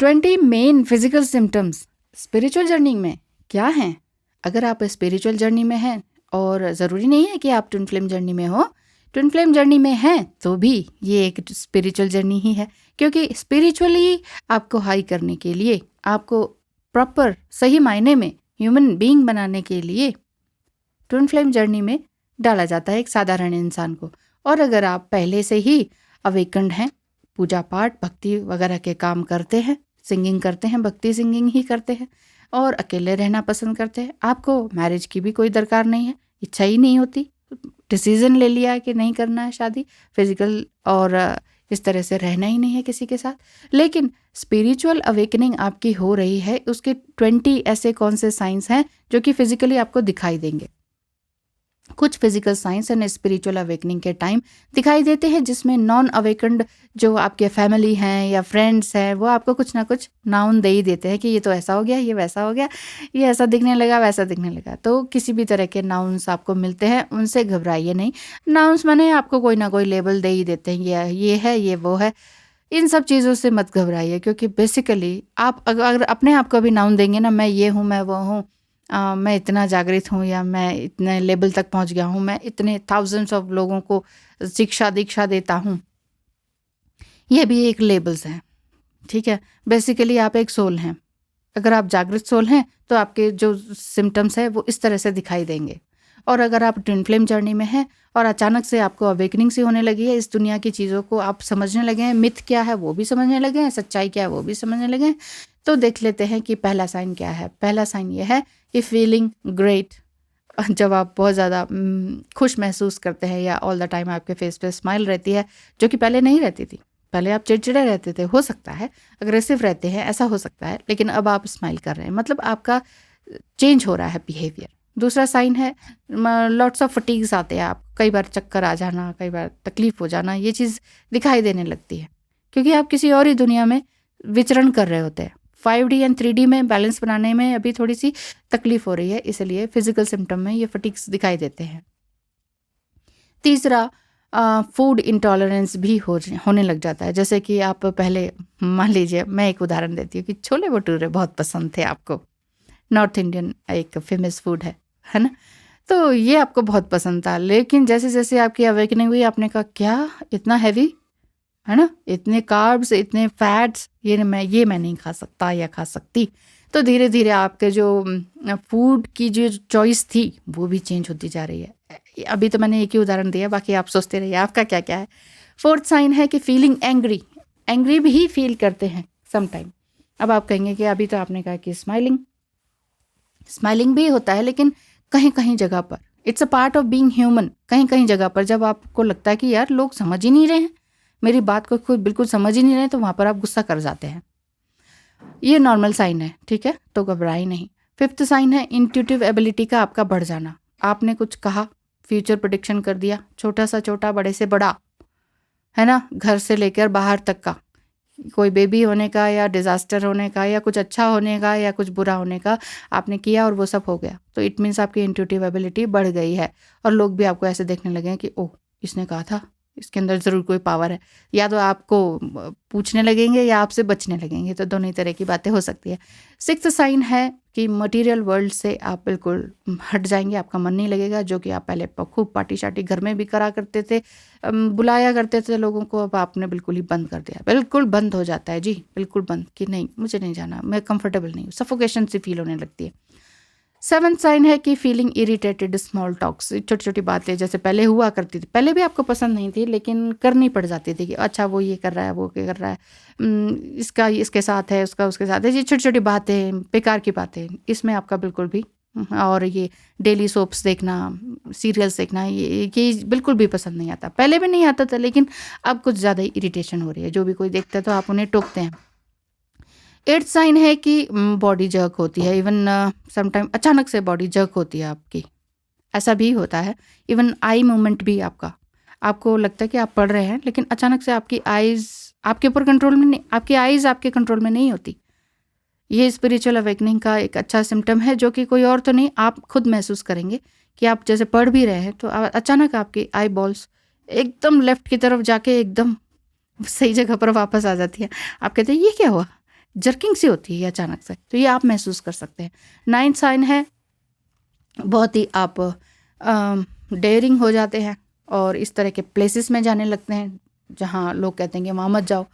20 main physical symptoms spiritual journey में क्या हैं? अगर आप स्पिरिचुअल जर्नी में हैं, और ज़रूरी नहीं है कि आप ट्विन फ्लेम जर्नी में हो, ट्विन फ्लेम जर्नी में हैं तो भी ये एक स्पिरिचुअल जर्नी ही है, क्योंकि स्पिरिचुअली आपको हाई करने के लिए, आपको प्रॉपर सही मायने में ह्यूमन बीइंग बनाने के लिए ट्विन फ्लेम जर्नी में डाला जाता है एक साधारण इंसान को। और अगर आप पहले से ही अवेकन्ड हैं, पूजा पाठ भक्ति वगैरह के काम करते हैं, सिंगिंग करते हैं, भक्ति सिंगिंग ही करते हैं, और अकेले रहना पसंद करते हैं, आपको मैरिज की भी कोई दरकार नहीं है, इच्छा ही नहीं होती, डिसीजन ले लिया कि नहीं करना है शादी, फिजिकल और इस तरह से रहना ही नहीं है किसी के साथ, लेकिन स्पिरिचुअल अवेकनिंग आपकी हो रही है, उसके 20 ऐसे कौन से साइंस हैं जो कि फिजिकली आपको दिखाई देंगे। कुछ physical science and spiritual awakening के टाइम दिखाई देते हैं, जिसमें नॉन अवेकन्ड जो आपके फैमिली हैं या फ्रेंड्स हैं, वो आपको कुछ ना कुछ नाउन दे ही देते हैं कि ये तो ऐसा हो गया, ये वैसा हो गया, ये ऐसा दिखने लगा, वैसा दिखने लगा। तो किसी भी तरह के नाउन्स आपको मिलते हैं, उनसे घबराइए नहीं। नाउन्स माने आपको कोई ना कोई लेबल दे ही देते हैं, ये है, ये वो है। इन सब चीज़ों से मत घबराइए, क्योंकि बेसिकली आप अगर अपने आप को भी नाउन देंगे ना, मैं ये हूँ, मैं वो हूँ, मैं इतना जागृत हूँ, या मैं इतने लेवल तक पहुँच गया हूँ, मैं इतने थाउजेंड्स ऑफ लोगों को शिक्षा दीक्षा देता हूँ, ये भी एक लेबल्स हैं, ठीक है। बेसिकली आप एक सोल हैं। अगर आप जागृत सोल हैं तो आपके जो सिम्टम्स है वो इस तरह से दिखाई देंगे। और अगर आप ट्विन फ्लेम जर्नी में हैं और अचानक से आपको अवेकनिंग सी होने लगी है, इस दुनिया की चीज़ों को आप समझने लगे हैं, मिथ क्या है वो भी समझने लगे हैं, सच्चाई क्या है वो भी समझने लगे हैं, तो देख लेते हैं कि पहला साइन क्या है। पहला साइन ये है कि फीलिंग ग्रेट। जब आप बहुत ज़्यादा खुश महसूस करते हैं, या ऑल द टाइम आपके फेस पे स्माइल रहती है, जो कि पहले नहीं रहती थी। पहले आप चिड़चिड़े रहते थे, हो सकता है अग्रेसिव रहते हैं, ऐसा हो सकता है, लेकिन अब आप स्माइल कर रहे हैं, मतलब आपका चेंज हो रहा है बिहेवियर। दूसरा साइन है लॉट्स ऑफ फटीग्स आते हैं, आप कई बार चक्कर आ जाना, कई बार तकलीफ हो जाना, ये चीज़ दिखाई देने लगती है, क्योंकि आप किसी और ही दुनिया में विचरण कर रहे होते हैं। 5D एंड 3D में बैलेंस बनाने में अभी थोड़ी सी तकलीफ हो रही है, इसलिए फिजिकल सिम्टम में ये फटीग्स दिखाई देते हैं। तीसरा, फूड इंटॉलरेंस भी होने लग जाता है। जैसे कि आप पहले, मान लीजिए मैं एक उदाहरण देती हूँ कि छोले भटूरे बहुत पसंद थे आपको, नॉर्थ इंडियन एक फेमस फूड है ना, तो ये आपको बहुत पसंद था, लेकिन जैसे जैसे आपकी अवेकनिंग हुई, आपने कहा क्या इतना हैवी है ना, इतने कार्ब्स, इतने फैट्स, ये मैं नहीं खा सकता या खा सकती। तो धीरे धीरे आपके जो फूड की जो चॉइस थी वो भी चेंज होती जा रही है। अभी तो मैंने एक ही उदाहरण दिया, बाकी आप सोचते रहिए आपका क्या क्या है। फोर्थ साइन है कि फीलिंग एंग्री भी फील करते हैं समटाइम। अब आप कहेंगे कि अभी तो आपने कहा कि स्माइलिंग भी होता है, लेकिन कहीं कहीं जगह पर it's a part of being human. कहीं कहीं जगह पर जब आपको लगता है कि यार लोग समझ ही नहीं रहे हैं, मेरी बात को खुद बिल्कुल समझ ही नहीं रहे, तो वहाँ पर आप गुस्सा कर जाते हैं। ये नॉर्मल साइन है, ठीक है, तो घबराए नहीं। फिफ्थ साइन है इंट्यूटिव एबिलिटी का आपका बढ़ जाना। आपने कुछ कहा, फ्यूचर प्रेडिक्शन कर दिया, छोटा सा छोटा, बड़े से बड़ा, है ना, घर से लेकर बाहर तक का, कोई बेबी होने का या डिज़ास्टर होने का या कुछ अच्छा होने का या कुछ बुरा होने का आपने किया और वो सब हो गया, तो इट मीन्स आपकी इंट्यूटिव एबिलिटी बढ़ गई है। और लोग भी आपको ऐसे देखने लगे हैं कि ओह, इसने कहा था, इसके अंदर ज़रूर कोई पावर है। या तो आपको पूछने लगेंगे या आपसे बचने लगेंगे, तो दोनों ही तरह की बातें हो सकती है। सिक्स्थ साइन है कि मटेरियल वर्ल्ड से आप बिल्कुल हट जाएंगे, आपका मन नहीं लगेगा। जो कि आप पहले खूब पार्टी शार्टी घर में भी करा करते थे, बुलाया करते थे लोगों को, अब आपने बिल्कुल ही बंद कर दिया। बिल्कुल बंद हो जाता है जी, बिल्कुल बंद, कि नहीं मुझे नहीं जाना, मैं कंफर्टेबल नहीं हूँ, सफोकेशन सी फील होने लगती है। सेवंथ साइन है कि फीलिंग इरिटेटेड स्मॉल टॉक्स, छोटी छोटी बातें जैसे पहले हुआ करती थी, पहले भी आपको पसंद नहीं थी, लेकिन करनी पड़ जाती थी कि अच्छा वो ये कर रहा है, वो क्या कर रहा है, इसका इसके साथ है, उसका उसके साथ है, ये छोटी छोटी बातें, बेकार की बातें, इसमें आपका बिल्कुल भी, और ये डेली सोप्स देखना, सीरियल्स देखना, ये बिल्कुल भी पसंद नहीं आता। पहले भी नहीं आता था, लेकिन अब कुछ ज़्यादा ही इरिटेशन हो रही है। जो भी कोई देखता है तो आप उन्हें टोकते हैं। एट्थ साइन है कि बॉडी जर्क होती है, इवन समटाइम अचानक से बॉडी जर्क होती है आपकी, ऐसा भी होता है। इवन आई मूवमेंट भी आपको लगता है कि आप पढ़ रहे हैं, लेकिन अचानक से आपकी आइज़ आपके ऊपर कंट्रोल में नहीं, आपकी आइज़ आपके कंट्रोल में नहीं होती। ये स्पिरिचुअल अवेकनिंग का एक अच्छा सिम्टम है, जो कि कोई और तो नहीं, आप खुद महसूस करेंगे कि आप जैसे पढ़ भी रहे हैं तो अचानक आपकी आई बॉल्स एकदम लेफ्ट की तरफ जाके एकदम सही जगह पर वापस आ जाती है। आप कहते हैं ये क्या हुआ, जर्किंग सी होती है अचानक से, तो ये आप महसूस कर सकते हैं। 9th साइन है बहुत ही आप डेयरिंग हो जाते हैं और इस तरह के प्लेसेस में जाने लगते हैं जहाँ लोग कहते हैं कि वहाँ मत जाओ,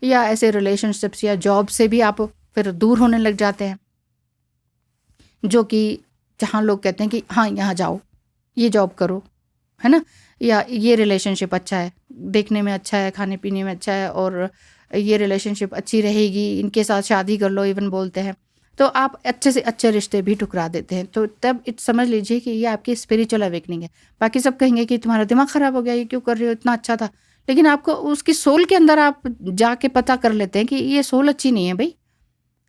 या ऐसे रिलेशनशिप्स या जॉब से भी आप फिर दूर होने लग जाते हैं, जो कि जहाँ लोग कहते हैं कि हाँ यहाँ जाओ, ये जॉब करो, है ना, या ये रिलेशनशिप अच्छा है, देखने में अच्छा है, खाने पीने में अच्छा है, और ये रिलेशनशिप अच्छी रहेगी, इनके साथ शादी कर लो इवन बोलते हैं, तो आप अच्छे से अच्छे रिश्ते भी ठुकरा देते हैं। तो तब समझ लीजिए कि ये आपकी स्पिरिचुअल अवेकनिंग है। बाकी सब कहेंगे कि तुम्हारा दिमाग ख़राब हो गया, ये क्यों कर रहे हो, इतना अच्छा था, लेकिन आपको उसकी सोल के अंदर आप जाके पता कर लेते हैं कि ये सोल अच्छी नहीं है भाई।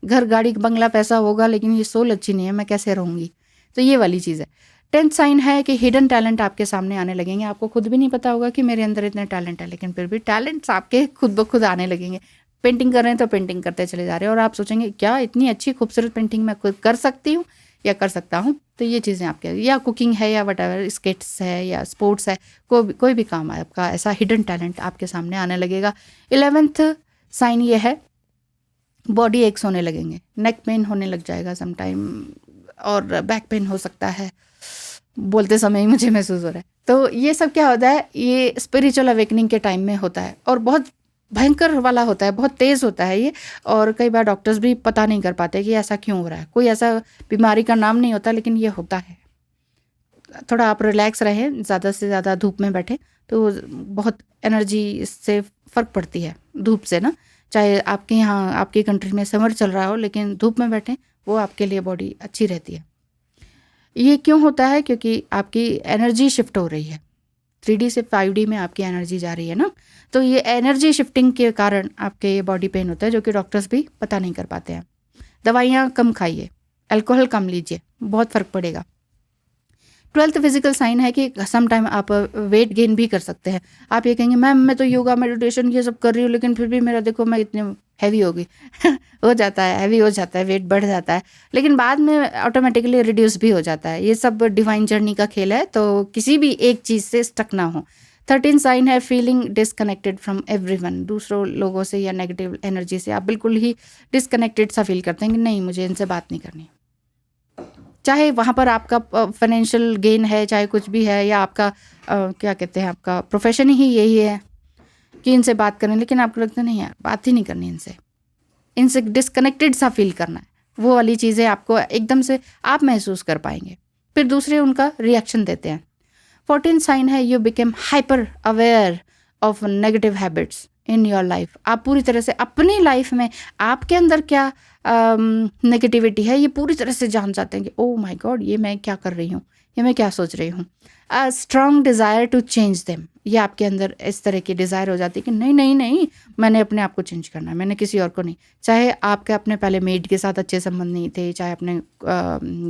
घर गाड़ी बंगला पैसा होगा लेकिन ये सोल अच्छी नहीं है, मैं कैसे रहूँगी। तो ये वाली चीज़ है। 10th साइन है कि हिडन टैलेंट आपके सामने आने लगेंगे। आपको खुद भी नहीं पता होगा कि मेरे अंदर इतने टैलेंट है, लेकिन फिर भी टैलेंट्स आपके खुद ब खुद आने लगेंगे। पेंटिंग कर रहे हैं तो पेंटिंग करते चले जा रहे हैं और आप सोचेंगे क्या इतनी अच्छी खूबसूरत पेंटिंग मैं खुद कर सकती हूँ या कर सकता हूँ। तो ये चीज़ें आपके, या कुकिंग है या वटएवर, स्केट्स है या स्पोर्ट्स है, कोई भी काम है आपका, ऐसा हिडन टैलेंट आपके सामने आने लगेगा। 11th साइन ये है बॉडी एक्स होने लगेंगे, नेक पेन होने लग जाएगा समटाइम, और बैक पेन हो सकता है, बोलते समय ही मुझे महसूस हो रहा है। तो ये सब क्या होता है, ये स्पिरिचुअल अवेकनिंग के टाइम में होता है और बहुत भयंकर वाला होता है, बहुत तेज़ होता है ये। और कई बार डॉक्टर्स भी पता नहीं कर पाते कि ऐसा क्यों हो रहा है। कोई ऐसा बीमारी का नाम नहीं होता, लेकिन ये होता है। थोड़ा आप रिलैक्स रहें, ज़्यादा से ज़्यादा धूप में बैठें तो बहुत एनर्जी से फ़र्क पड़ती है धूप से ना। चाहे आपके यहाँ आपकी कंट्री में समर चल रहा हो, लेकिन धूप में बैठें वो आपके लिए बॉडी अच्छी रहती है। ये क्यों होता है, क्योंकि आपकी एनर्जी शिफ्ट हो रही है, 3D से 5D में आपकी एनर्जी जा रही है ना। तो ये एनर्जी शिफ्टिंग के कारण आपके ये बॉडी पेन होता है, जो कि डॉक्टर्स भी पता नहीं कर पाते हैं। दवाइयाँ कम खाइए, अल्कोहल कम लीजिए, बहुत फ़र्क पड़ेगा। 12th फिजिकल साइन है कि सम टाइम आप वेट गेन भी कर सकते हैं। आप ये कहेंगे मैम मैं तो योगा मेडिटेशन ये सब कर रही हूँ, लेकिन फिर भी मेरा देखो मैं इतने हैवी हो गई हो जाता है, हैवी हो जाता है, वेट बढ़ जाता है, लेकिन बाद में ऑटोमेटिकली रिड्यूस भी हो जाता है। ये सब डिवाइन जर्नी का खेल है, तो किसी भी एक चीज़ से स्टक ना हो। 13 साइन है फीलिंग डिसकनेक्टेड फ्रॉम एवरीवन, दूसरों लोगों से या नेगेटिव एनर्जी से आप बिल्कुल ही डिसकनेक्टेड सा फील करते हैं कि नहीं मुझे इनसे बात नहीं करनी। चाहे वहाँ पर आपका फाइनेंशियल गेन है, चाहे कुछ भी है, या आपका क्या कहते हैं आपका प्रोफेशन ही यही है कि इनसे बात करें, लेकिन आपको लगता नहीं यार बात ही नहीं करनी इनसे डिसकनेक्टेड सा फील करना है। वो वाली चीज़ें आपको एकदम से आप महसूस कर पाएंगे, फिर दूसरे उनका रिएक्शन देते हैं। 14 साइन है you became hyper aware of negative habits in your life. आप पूरी तरह से अपनी लाइफ में आपके अंदर क्या नेगेटिविटी है ये पूरी तरह से जान जाते हैं कि ओ माय गॉड ये मैं क्या कर रही हूँ, ये मैं क्या सोच रही हूँ। Strong desire to change them, ये आपके अंदर इस तरह की डिज़ायर हो जाती है कि नहीं नहीं नहीं मैंने अपने आप को चेंज करना है, मैंने किसी और को नहीं। चाहे आपके अपने पहले मेड के साथ अच्छे संबंध नहीं थे, चाहे अपने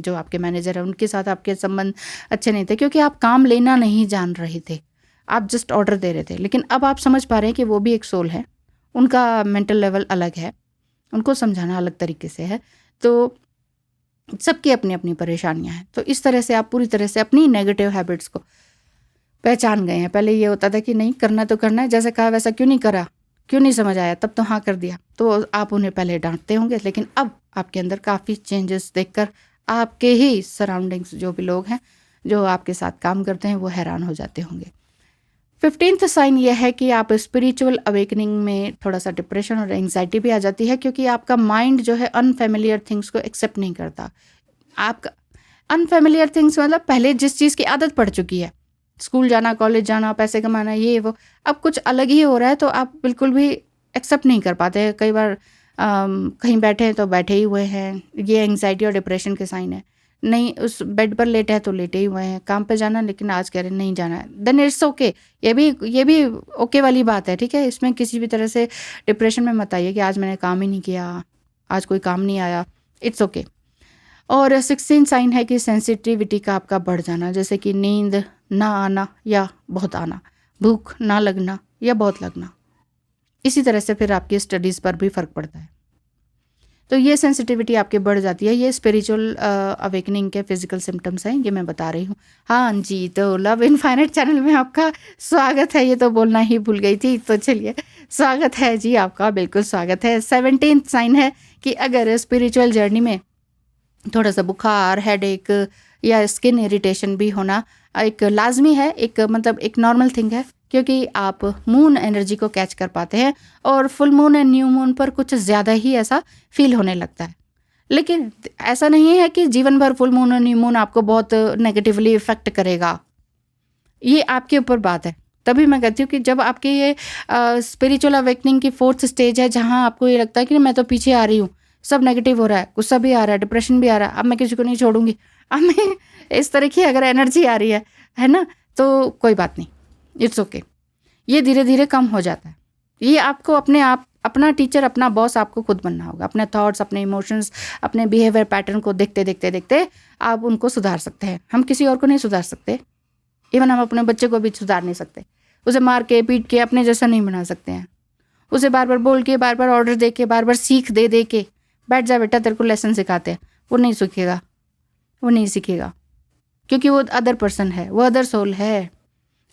जो आपके मैनेजर है उनके साथ आपके संबंध अच्छे नहीं थे, क्योंकि आप काम लेना नहीं जान रहे थे, आप जस्ट ऑर्डर दे रहे थे। लेकिन अब आप समझ पा रहे हैं कि वो भी एक सोल है, उनका मेंटल लेवल अलग है, उनको समझाना अलग तरीके से है। तो सबकी अपनी अपनी परेशानियां हैं। तो इस तरह से आप पूरी तरह से अपनी नेगेटिव हैबिट्स को पहचान गए हैं। पहले ये होता था कि नहीं करना तो करना है, जैसे कहा वैसा क्यों नहीं करा, क्यों नहीं समझ आया, तब तो हाँ कर दिया, तो आप उन्हें पहले डांटते होंगे। लेकिन अब आपके अंदर काफ़ी चेंजेस देखकर आपके ही सराउंडिंग्स जो भी लोग हैं जो आपके साथ काम करते हैं वो हैरान हो जाते होंगे। 15th साइन ये है कि आप स्पिरिचुअल अवेकनिंग में थोड़ा सा डिप्रेशन और एंग्जाइटी भी आ जाती है, क्योंकि आपका माइंड जो है अनफेमिलियर थिंग्स को एक्सेप्ट नहीं करता। आपका अनफेमिलियर थिंग्स मतलब पहले जिस चीज़ की आदत पड़ चुकी है, स्कूल जाना, कॉलेज जाना, पैसे कमाना, ये वो, अब कुछ अलग ही हो रहा है तो आप बिल्कुल भी एक्सेप्ट नहीं कर पाते। कई बार कहीं बैठे हैं तो बैठे ही हुए हैं, ये एंग्जाइटी और डिप्रेशन के साइन है। नहीं उस बेड पर लेटे हैं तो लेटे ही हुए हैं, काम पे जाना लेकिन आज कह रहे हैं नहीं जाना है, देन इट्स ओके। ये भी ओके वाली बात है, ठीक है। इसमें किसी भी तरह से डिप्रेशन में मत आइए कि आज मैंने काम ही नहीं किया, आज कोई काम नहीं आया, इट्स ओके। और 16 साइन है कि सेंसिटिविटी का आपका बढ़ जाना, जैसे कि नींद ना आना या बहुत आना, भूख ना लगना या बहुत लगना। इसी तरह से फिर आपकी स्टडीज़ पर भी फ़र्क पड़ता है। तो ये सेंसिटिविटी आपके बढ़ जाती है। ये स्पिरिचुअल अवेकनिंग के फिजिकल सिम्टम्स हैं, ये मैं बता रही हूँ। हाँ जी, तो लव इनफाइनाइट चैनल में आपका स्वागत है, ये तो बोलना ही भूल गई थी। तो चलिए, स्वागत है जी आपका, बिल्कुल स्वागत है। 17th साइन है कि अगर स्पिरिचुअल जर्नी में थोड़ा सा बुखार, हेडेक या स्किन इरिटेशन भी होना एक लाजमी है, एक मतलब एक नॉर्मल थिंग है, क्योंकि आप मून एनर्जी को कैच कर पाते हैं और full moon and new moon पर कुछ ज़्यादा ही ऐसा फील होने लगता है। लेकिन ऐसा नहीं है कि जीवन भर फुल मून और न्यू मून आपको बहुत नेगेटिवली इफेक्ट करेगा, ये आपके ऊपर बात है। तभी मैं कहती हूँ कि जब आपके ये स्पिरिचुअल अवेकनिंग की 4th स्टेज है, जहाँ आपको ये लगता है कि मैं तो पीछे आ रही हूँ, सब नेगेटिव हो रहा है, गुस्सा भी आ रहा है, डिप्रेशन भी आ रहा है, अब मैं किसी को नहीं छोड़ूंगी, अब मैं इस तरह की अगर एनर्जी आ रही है ना, तो कोई बात नहीं, इट्स ओके। ये धीरे धीरे कम हो जाता है। ये आपको अपने आप अपना टीचर, अपना बॉस आपको खुद बनना होगा। अपने थॉट्स, अपने इमोशंस, अपने बिहेवियर पैटर्न को देखते देखते देखते आप उनको सुधार सकते हैं। हम किसी और को नहीं सुधार सकते, इवन हम अपने बच्चे को भी सुधार नहीं सकते। उसे मार के पीट के अपने जैसा नहीं बना सकते हैं। उसे बार बार बोल के, बार बार ऑर्डर दे के, बार बार सीख दे दे के, बैठ जा बेटा तेरे को लेसन सिखाते हैं, वो नहीं सीखेगा, वो नहीं सीखेगा, क्योंकि वो अदर पर्सन है, वो अदर सोल है।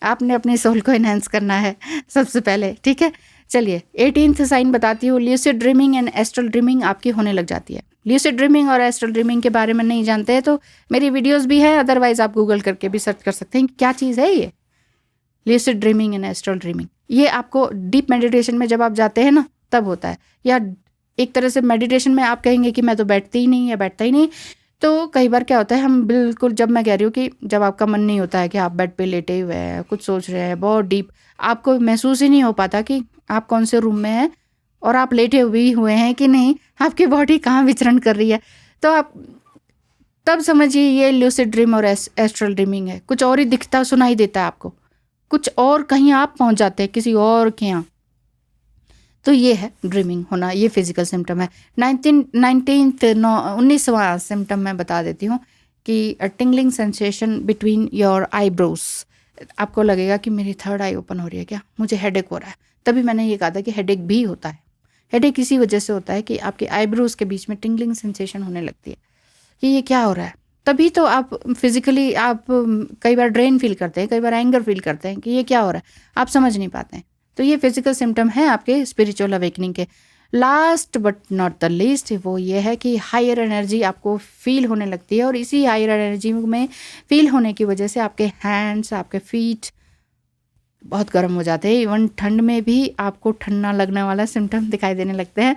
आपने अपने सोल को एनहेंस करना है सबसे पहले, ठीक है। चलिए 18th साइन बताती हूँ, lucid dreaming and astral dreaming आपकी होने लग जाती है। ल्यूसिड ड्रीमिंग और एस्ट्रल ड्रीमिंग के बारे में नहीं जानते हैं तो मेरी वीडियोस भी है, अदरवाइज आप गूगल करके भी सर्च कर सकते हैं कि क्या चीज़ है ये lucid dreaming and astral dreaming. ये आपको डीप मेडिटेशन में जब आप जाते हैं ना तब होता है, या एक तरह से मेडिटेशन में आप कहेंगे कि मैं तो बैठती ही नहीं या बैठता ही नहीं। तो कई बार क्या होता है, हम बिल्कुल, जब मैं कह रही हूँ कि जब आपका मन नहीं होता है कि आप बेड पे लेटे हुए हैं, कुछ सोच रहे हैं बहुत डीप, आपको महसूस ही नहीं हो पाता कि आप कौन से रूम में हैं और आप लेटे हुए हैं कि नहीं, आपकी बॉडी कहाँ विचरण कर रही है, तो आप तब समझिए ये ल्यूसिड ड्रीम और एस्ट्रल ड्रीमिंग है। कुछ और ही दिखता सुनाई देता है आपको, कुछ और कहीं आप पहुँच जाते हैं किसी और के यहाँ, तो ये है ड्रीमिंग होना, ये फिजिकल सिम्टम है। 19वां सिम्टम मैं बता देती हूँ कि tingling sensation between your eyebrows. आपको लगेगा कि मेरी थर्ड आई ओपन हो रही है क्या, मुझे हेडेक हो रहा है। तभी मैंने ये कहा था कि हेडेक भी होता है। हेडेक इसी वजह से होता है कि आपके आईब्रोज के बीच में टिंगलिंग सेंसेशन होने लगती है कि ये क्या हो रहा है। तभी तो आप फिजिकली आप कई बार ड्रेन फील करते हैं, कई बार एंगर फील करते हैं कि ये क्या हो रहा है, आप समझ नहीं पाते हैं। तो ये फिजिकल सिम्टम है आपके स्पिरिचुअल अवेकनिंग के। Last but not the least वो ये है कि हायर एनर्जी आपको फील होने लगती है, और इसी हायर एनर्जी में फील होने की वजह से आपके हैंड्स, आपके फीट बहुत गर्म हो जाते हैं। इवन ठंड में भी आपको ठंडा लगने वाला सिम्टम दिखाई देने लगते हैं।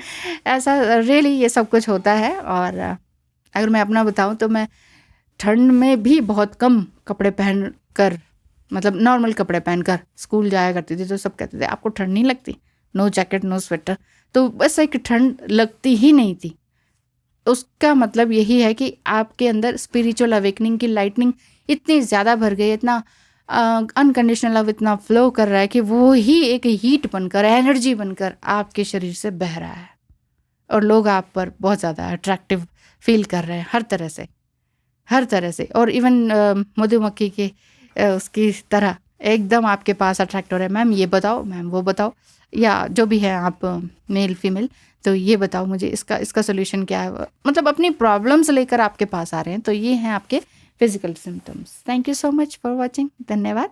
ऐसा रियली ये सब कुछ होता है। और अगर मैं अपना बताऊं तो मैं ठंड में भी बहुत कम कपड़े पहन कर, मतलब नॉर्मल कपड़े पहनकर स्कूल जाया करती थी। तो सब कहते थे आपको ठंड नहीं लगती, नो जैकेट नो स्वेटर, तो बस एक ठंड लगती ही नहीं थी। उसका मतलब यही है कि आपके अंदर स्पिरिचुअल अवेकनिंग की लाइटनिंग इतनी ज़्यादा भर गई, इतना अनकंडीशनल लव इतना फ्लो कर रहा है कि वो ही एक हीट बनकर, एनर्जी बनकर आपके शरीर से बह रहा है, और लोग आप पर बहुत ज़्यादा अट्रैक्टिव फील कर रहे हैं हर तरह से, हर तरह से। और इवन मधुमक्खी के उसकी तरह एकदम आपके पास अट्रैक्ट हो रहा है, मैम ये बताओ, मैम वो बताओ, या जो भी है आप मेल फीमेल, तो ये बताओ मुझे इसका सोल्यूशन क्या है। मतलब अपनी प्रॉब्लम्स लेकर आपके पास आ रहे हैं। तो ये हैं आपके physical symptoms. Thank you so much for watching. धन्यवाद।